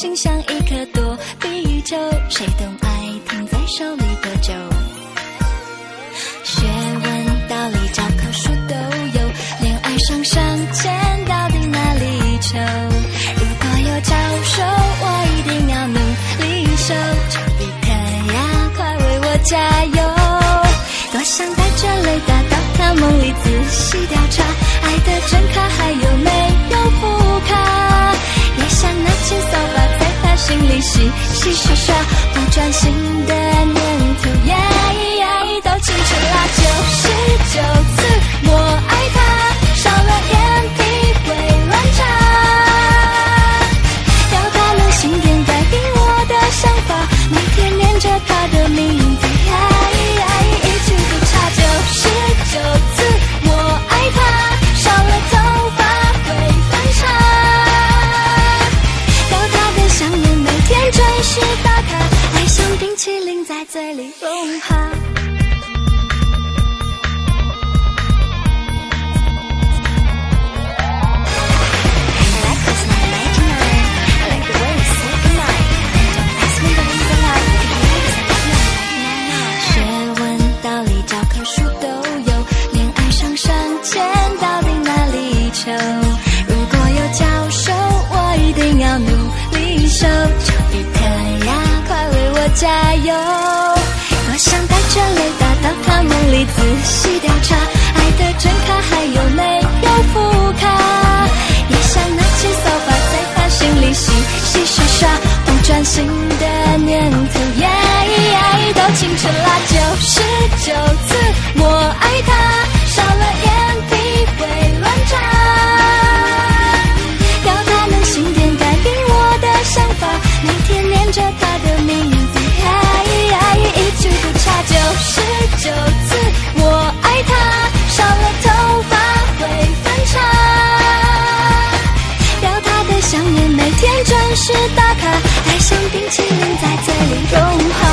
心像一颗躲避球，谁懂爱停在手里多久？学问道理教科书都有，恋爱上上签到底哪里求？如果有教授，我一定要努力修，丘比特呀，快为我加油！多想带着雷达到他梦里仔细调查，爱的真卡还有没有副卡？也想拿起扫把在他心里洗洗刷刷，不专心的念头都清楚啦。99次我爱他，少了眼皮会乱查，要他能心电改变我的想法，每天念着他的名字，一句不差。99次我爱他，少了头发会分叉，要他的想念每天准时打卡，爱像冰淇淋在嘴里融化。如果有教授，我一定要努力修，丘比特呀，快为我加油！多想带着雷达到他梦里仔细调查，爱的真卡还有没有副卡？也想拿起扫把在他心里洗洗刷刷，不专心的念头都清楚啦。99次我爱他，少了眼皮会乱查，要他能心电改变我的想法，每天念着他的名字，一句不差。99次我爱他，少了头发会分叉，要他的想念每天准时打卡，爱像冰淇淋在嘴里融化。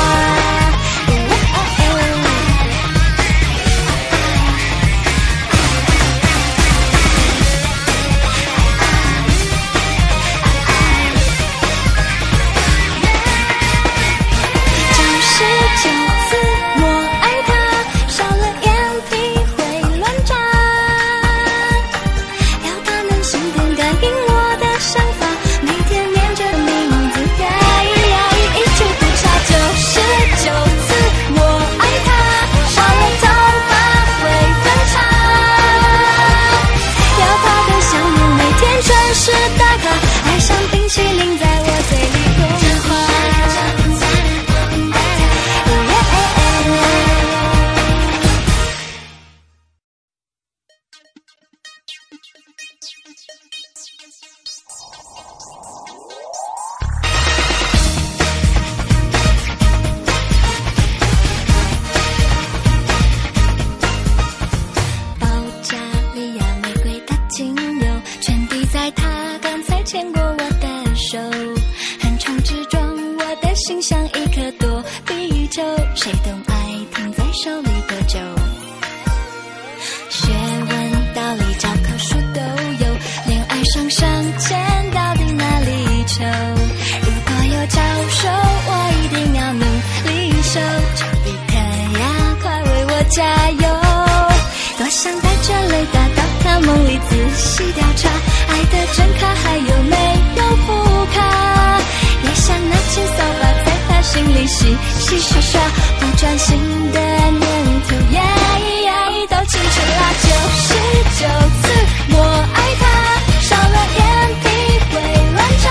心像一颗躲避球，谁懂爱停在手里多久？学问道理教科书都有，恋爱上上签到底哪里求？如果有教授，我一定要努力修，丘比特呀，快为我加油！多想带着雷达到他梦里仔细调查，爱的真卡还有没有副卡？也想拿起扫把在他心里洗洗刷刷，不专心的念头都清楚啦。99次我爱他，少了眼皮会乱查，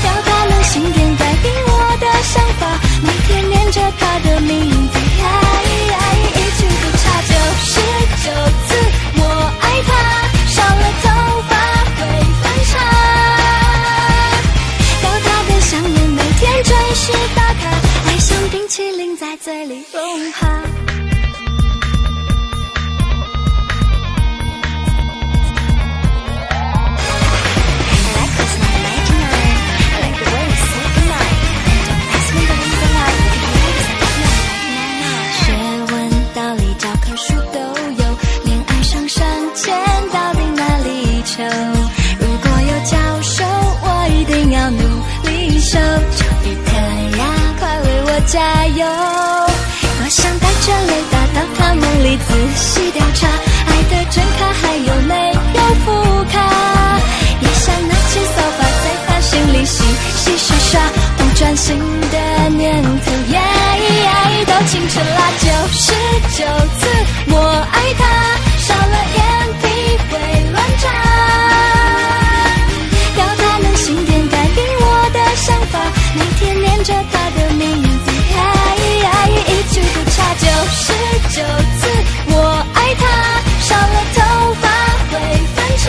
要他能心电改变我的想法，每天念着他的名字，一句不差。99次我爱他，少了头发会分叉，要他的想念每天准时打卡，爱像冰淇淋在嘴里融化。如果有教授，我加油。多想带着雷达到他梦里仔细调查，爱的真卡还有没有副卡，也想拿起扫把在他心里洗洗刷刷，不专心的念头都清楚啦。99次我爱他，少了眼皮会乱眨，要他能心电感应我的想法，每天念着他的名字，一句不差。99次我爱他，少了头发会分叉，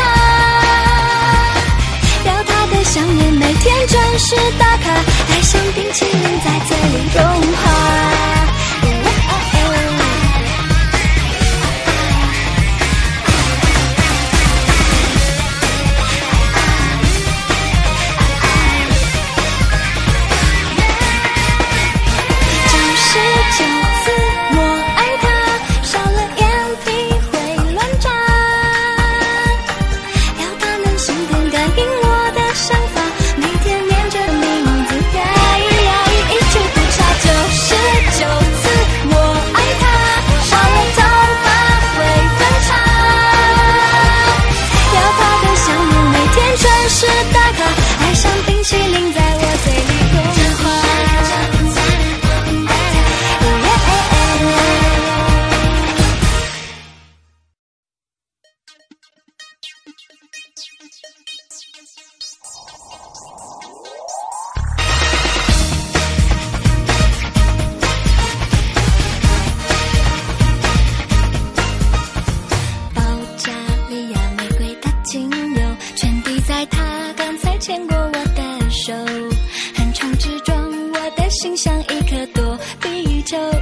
要他的香烟每天准时打卡，爱像冰淇淋在嘴里融化。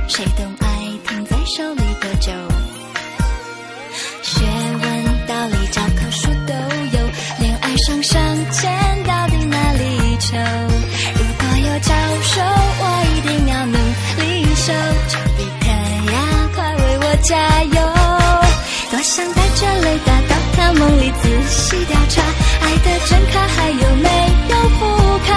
谁懂爱停在手里多久，学问道理教科书都有，恋爱上上签到底哪里求，如果有教授我一定要努力修，丘比特呀快为我加油。多想带着雷达到他梦里仔细调查，爱的真卡还有没有副卡，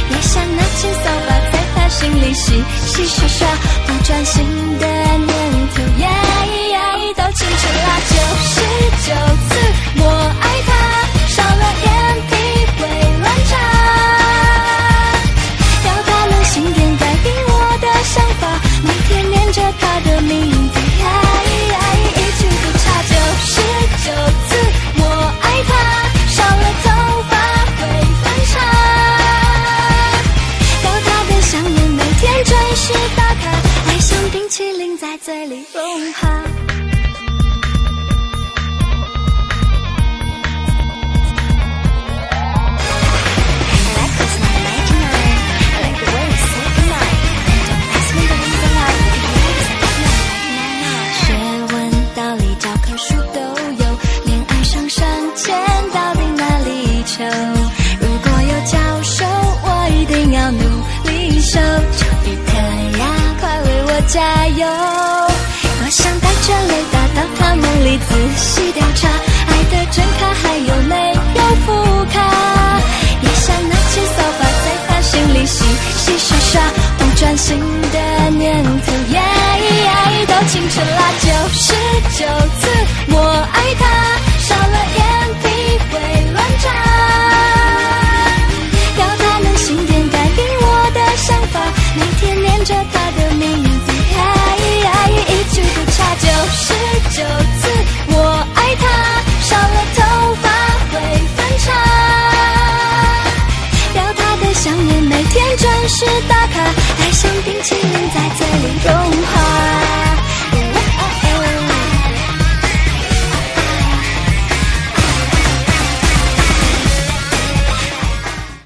也想拿起扫把在他心里洗洗刷刷，不专心的念头都清楚啦。99次我爱他，少了眼皮会乱眨，要他能心电感应我的想法，每天念着他的名字，一句不差。99次我爱他，少了头发会分叉，要他的香烟每天准时打卡，爱像冰淇淋在嘴里融化。如果有教授我一定要努力修，丘比特呀快为我加油。多想带着雷达到他梦里仔细调查，爱的真卡还有没有副卡，也想拿起扫把在他心里洗洗刷刷，不专心的念头都清楚啦。99次